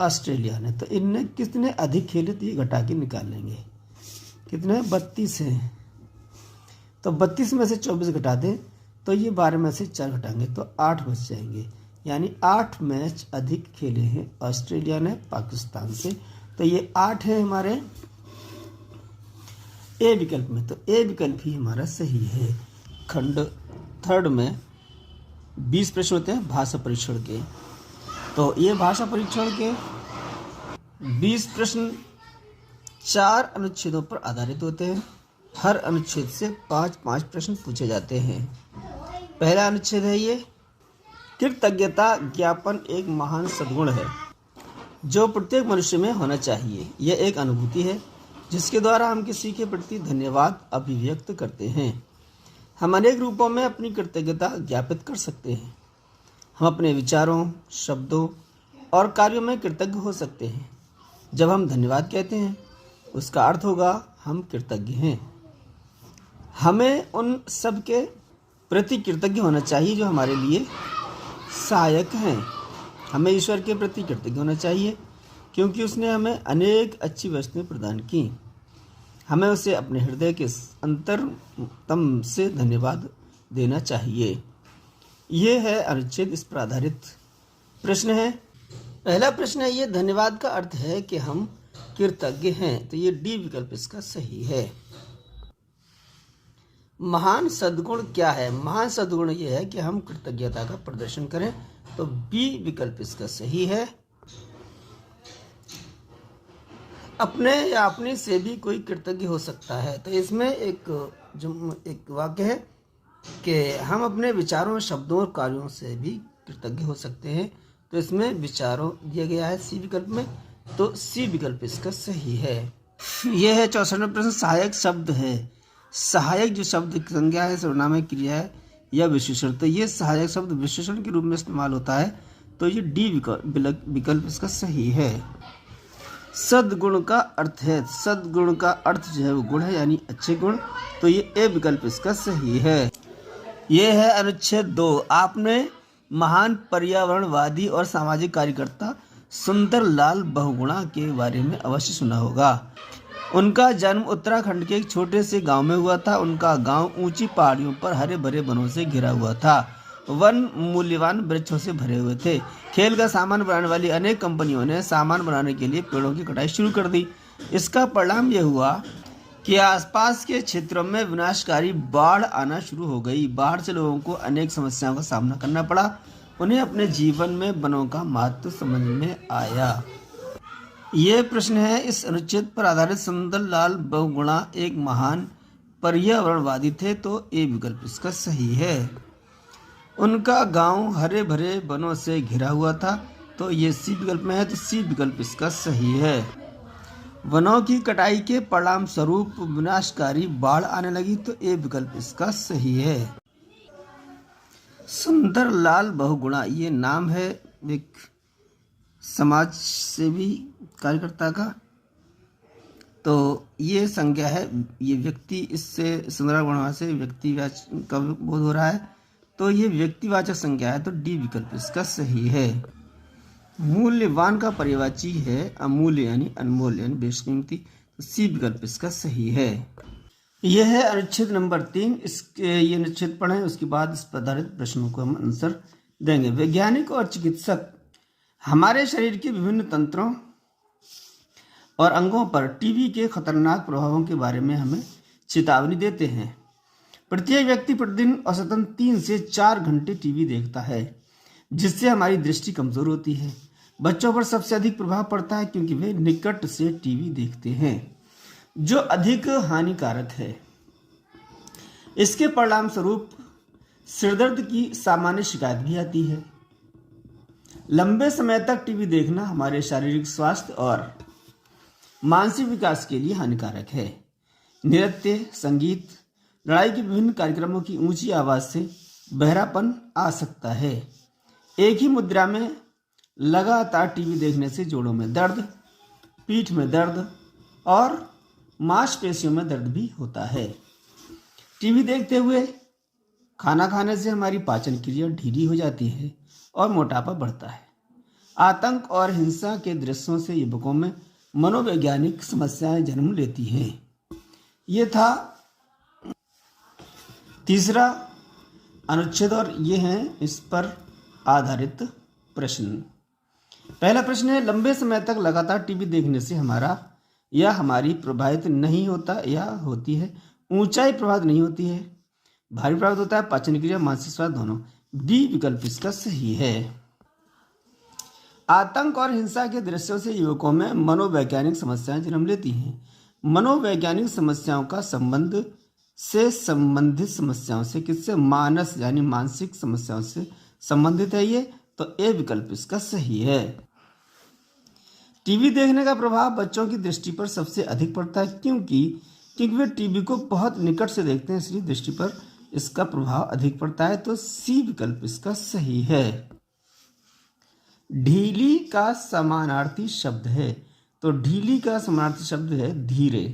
ऑस्ट्रेलिया ने। तो इनने कितने अधिक खेले तो ये घटा के निकाल लेंगे। कितने? 32 हैं। तो 32 में से 24 घटा दें तो ये 12 में से 4 घटाएंगे तो 8 बच जाएंगे। यानी 8 मैच अधिक खेले हैं ऑस्ट्रेलिया ने पाकिस्तान से। तो ये 8 है हमारे ए विकल्प में। तो ए विकल्प ही हमारा सही है। खंड 3 में 20 प्रश्न होते हैं भाषा परीक्षण के। तो ये भाषा परीक्षण के 20 प्रश्न 4 अनुच्छेदों पर आधारित होते हैं। हर अनुच्छेद से 5-5 प्रश्न पूछे जाते हैं। पहला अनुच्छेद है ये कृतज्ञता ज्ञापन एक महान सद्गुण है जो प्रत्येक मनुष्य में होना चाहिए। यह एक अनुभूति है जिसके द्वारा हम किसी के प्रति धन्यवाद अभिव्यक्त करते हैं। हम अनेक रूपों में अपनी कृतज्ञता ज्ञापित कर सकते हैं। हम अपने विचारों, शब्दों और कार्यों में कृतज्ञ हो सकते हैं। जब हम धन्यवाद कहते हैं उसका अर्थ होगा हम कृतज्ञ हैं। हमें उन सब के प्रति कृतज्ञ होना चाहिए जो हमारे लिए सहायक हैं। हमें ईश्वर के प्रति कृतज्ञ होना चाहिए क्योंकि उसने हमें अनेक अच्छी वस्तुएं प्रदान की। हमें उसे अपने हृदय के अंतरतम से धन्यवाद देना चाहिए। ये है अनुच्छेद इस पर आधारित प्रश्न है। पहला प्रश्न है ये धन्यवाद का अर्थ है कि हम कृतज्ञ हैं। तो ये डी विकल्प इसका सही है। महान सद्गुण क्या है? महान सद्गुण ये है कि हम कृतज्ञता का प्रदर्शन करें। तो बी विकल्प इसका सही है। अपने या अपनी से भी कोई कृतज्ञ हो सकता है। तो इसमें एक वाक्य है कि हम अपने विचारों, शब्दों और कार्यों से भी कृतज्ञ हो सकते हैं। तो इसमें विचारों दिया गया है सी विकल्प में। तो सी विकल्प इसका सही है। यह है 64वां प्रश्न सहायक शब्द है। सहायक जो शब्द की संज्ञा है, सर्वनाम क्रिया है या विशेषण। तो ये सहायक शब्द विशेषण के रूप में इस्तेमाल होता है। तो ये डी विकल्प इसका सही है। सद्गुण का अर्थ है, सद्गुण का अर्थ जो है वो गुण है, यानी अच्छे गुण। तो ये ए विकल्प इसका सही है। ये है अनुच्छेद 2। आपने महान पर्यावरणवादी और सामाजिक कार्यकर्ता सुंदरलाल बहुगुणा के बारे में अवश्य सुना होगा। उनका जन्म उत्तराखंड के एक छोटे से गांव में हुआ था। उनका गांव ऊंची पहाड़ियों पर हरे भरे वनों से घिरा हुआ था। वन मूल्यवान वृक्षों से भरे हुए थे। खेल का सामान बनाने वाली अनेक कंपनियों ने सामान बनाने के लिए पेड़ों की कटाई शुरू कर दी। इसका परिणाम यह हुआ कि आसपास के क्षेत्रों में विनाशकारी बाढ़ आना शुरू हो गई। बाढ़ से लोगों को अनेक समस्याओं का सामना करना पड़ा। उन्हें अपने जीवन में वनों का महत्व समझ में आया। ये प्रश्न है, इस अनुच्छेद पर आधारित सुंदरलाल बहुगुणा एक महान पर्यावरणवादी थे। तो ए विकल्प इसका सही है। उनका गांव हरे भरे वनों से घिरा हुआ था। तो ये सी विकल्प में है, तो सी विकल्प इसका सही है। वनों की कटाई के परिणाम स्वरूप विनाशकारी बाढ़ आने लगी। तो ए विकल्प इसका सही है। सुंदरलाल बहुगुणा ये नाम है एक समाज सेवी कार्यकर्ता का। तो ये संज्ञा है, ये व्यक्ति, इससे सुंदरलाल बहुगुणा से व्यक्तिवाचक का बोध हो रहा है। तो ये व्यक्तिवाचक संज्ञा है। तो डी विकल्प इसका सही है। मूल्यवान का पर्यायवाची है अमूल्य यानी अनमोल यानी बेशकीमती। तो सी विकल्प इसका सही है। यह है अनुच्छेद नंबर 3। इसके ये अनुच्छेद पढ़ें, उसके बाद इस पर आधारित प्रश्नों को हम आंसर देंगे। वैज्ञानिक और चिकित्सक हमारे शरीर के विभिन्न तंत्रों और अंगों पर टीबी के खतरनाक प्रभावों के बारे में हमें चेतावनी देते हैं। प्रत्येक व्यक्ति प्रतिदिन औसतन 3 से 4 घंटे टीवी देखता है, जिससे हमारी दृष्टि कमजोर होती है। बच्चों पर सबसे अधिक प्रभाव पड़ता है क्योंकि वे निकट से टीवी देखते हैं, जो अधिक हानिकारक है। इसके परिणाम स्वरूप सिरदर्द की सामान्य शिकायत भी आती है। लंबे समय तक टीवी देखना हमारे शारीरिक स्वास्थ्य और मानसिक विकास के लिए हानिकारक है। नृत्य, संगीत, लड़ाई के विभिन्न कार्यक्रमों की ऊंची आवाज से बहरापन आ सकता है। एक ही मुद्रा में लगातार टीवी देखने से जोड़ों में दर्द, पीठ में दर्द और मांसपेशियों में दर्द भी होता है। टीवी देखते हुए खाना खाने से हमारी पाचन क्रिया ढीली हो जाती है और मोटापा बढ़ता है। आतंक और हिंसा के दृश्यों से युवकों में मनोवैज्ञानिक समस्याएं जन्म लेती हैं। ये था तीसरा अनुच्छेद और ये हैं इस पर आधारित प्रश्न। पहला प्रश्न है, लंबे समय तक लगातार टीवी देखने से हमारा या हमारी प्रभावित नहीं होता या होती है। ऊंचाई प्रभावित नहीं होती है, भारी प्रभावित होता है, पाचन क्रिया, मानसिक स्वास्थ्य दोनों। डी विकल्प इसका सही है। आतंक और हिंसा के दृश्यों से युवकों में मनोवैज्ञानिक समस्याएं जन्म लेती हैं। मनोवैज्ञानिक समस्याओं का संबंध से संबंधित समस्याओं से किससे, मानस यानी मानसिक समस्याओं से संबंधित है ये। तो ए विकल्प इसका सही है। टीवी देखने का प्रभाव बच्चों की दृष्टि पर सबसे अधिक पड़ता है क्योंकि वे टीवी को बहुत निकट से देखते हैं, इसलिए दृष्टि पर इसका प्रभाव अधिक पड़ता है। तो सी विकल्प इसका सही है। ढीली का समानार्थी शब्द है, तो ढीली का समानार्थी शब्द है धीरे।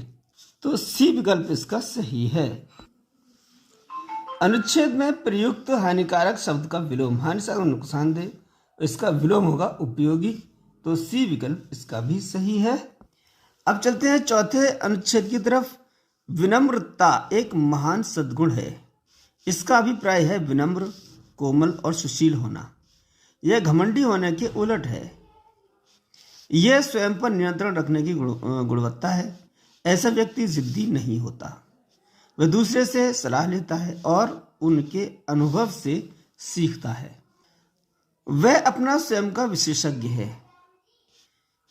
तो सी विकल्प इसका सही है। अनुच्छेद में प्रयुक्त हानिकारक शब्द का विलोम, हानिकारक नुकसानदेह, इसका विलोम होगा उपयोगी। तो सी विकल्प इसका भी सही है। अब चलते हैं चौथे अनुच्छेद की तरफ। विनम्रता एक महान सद्गुण है। इसका अभिप्राय है विनम्र, कोमल और सुशील होना। यह घमंडी होने के उलट है। यह स्वयं पर नियंत्रण रखने की गुणवत्ता है। ऐसा व्यक्ति जिद्दी नहीं होता, वह दूसरे से सलाह लेता है और उनके अनुभव से सीखता है। वह अपना स्वयं का विशेषज्ञ है।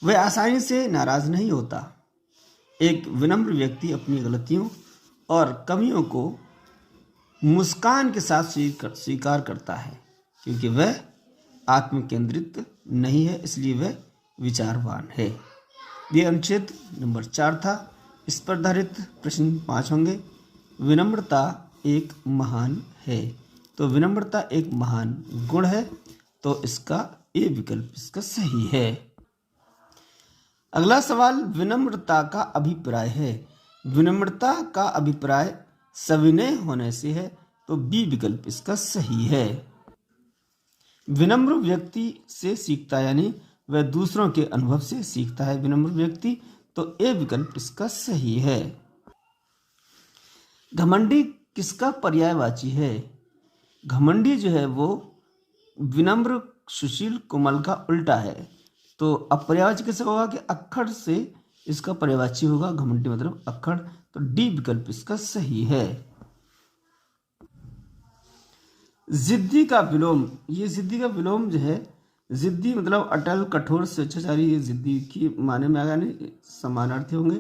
वह आसानी से नाराज नहीं होता। एक विनम्र व्यक्ति अपनी गलतियों और कमियों को मुस्कान के साथ स्वीकार करता है क्योंकि वह आत्मकेंद्रित नहीं है, इसलिए वह विचारवान है। ये अनुच्छेद नंबर 4 था। इस पर आधारित प्रश्न 5 होंगे। विनम्रता एक महान है, तो विनम्रता एक महान गुण है। तो इसका ए विकल्प इसका सही है। अगला सवाल, विनम्रता का अभिप्राय है। विनम्रता का अभिप्राय सविनय होने से है, तो बी विकल्प इसका सही है। विनम्र व्यक्ति से सीखता है, यानी वह दूसरों के अनुभव से सीखता है विनम्र व्यक्ति, तो ए विकल्प इसका सही है। घमंडी किसका पर्यायवाची है? घमंडी जो है वो विनम्र, सुशील, कोमल का उल्टा है, तो अब पर्यायवाची कैसे होगा कि अक्खड़ से इसका पर्यायवाची होगा, घमंडी मतलब अक्खड़, तो डी विकल्प इसका सही है। जिद्दी का विलोम, ये जिद्दी का विलोम जो है, जिद्दी मतलब अटल, कठोर, स्वेच्छाचारी, ये जिद्दी की माने में आगा नहीं, समानार्थी होंगे,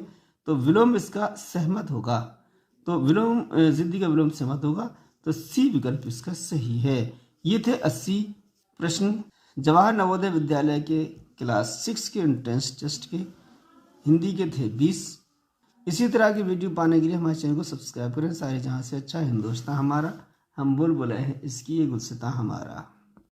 तो विलोम इसका सहमत होगा, तो विलोम, जिद्दी का विलोम सहमत होगा, तो सी विकल्प इसका सही है। ये थे 80 प्रश्न जवाहर नवोदय विद्यालय के क्लास 6 के एंट्रेंस टेस्ट के, हिंदी के थे 20। इसी तरह की वीडियो पाने के लिए हमारे चैनल को सब्सक्राइब करें। सारे जहाँ से अच्छा हिंदुस्तान हमारा, हम बोल बोले हैं इसकी ये गुलसिता हमारा।